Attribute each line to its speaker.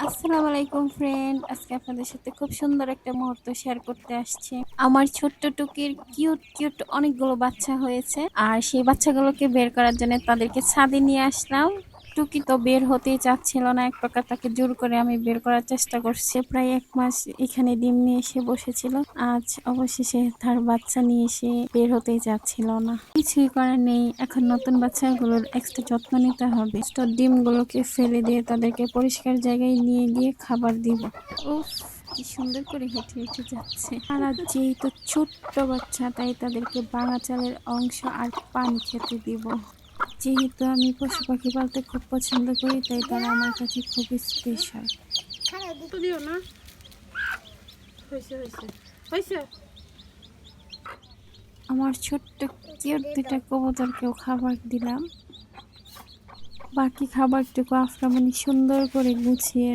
Speaker 1: আসসালামু আলাইকুম ফ্রেন্ড, আজকে আপনাদের সাথে খুব সুন্দর একটা মুহূর্ত শেয়ার করতে আসছি। আমার ছোট্ট টুকির কিউট কিউট অনেকগুলো বাচ্চা হয়েছে, আর সেই বাচ্চাগুলোকে বের করার জন্য তাদেরকে ছাদে নিয়ে আসলাম। টুকি তো বের হতেই চাচ্ছিল না, এক প্রকার তাকে জোর করে আমি বের করার চেষ্টা করছি। প্রায় 1 মাস এখানে ডিম নিয়ে এসে বসেছিল, আজ অবশেষে তার বাচ্চা নিয়ে এসে বের হতেই চাচ্ছিল না। কিছুই করার নেই, এখন নতুন বাচ্চাগুলোর এক্সট্রা যত্ন নিতে হবে। তো ডিমগুলোকে ফেলে দিয়ে তাদেরকে পরিষ্কার জায়গায় নিয়ে গিয়ে খাবার দিব। উফ, কি সুন্দর করে হেঁটে হেঁটে যাচ্ছে। আর যেহেতু ছোট্ট বাচ্চা, তাই তাদেরকে ভাঙা চালের অংশ আর পানি খেতে দিব। যেহেতু আমি পশু পাখি পালতে খুব পছন্দ করি, তাই তারা আমার কাছে খুব স্পেশাল।
Speaker 2: দিও না। হয়েছে হয়েছে হয়েছে।
Speaker 1: আমার ছোট্ট কিউট দুটা কবুতরকেও খাবার দিলাম। বাকি খাবারটুকু আফরামনি সুন্দর করে গুছিয়ে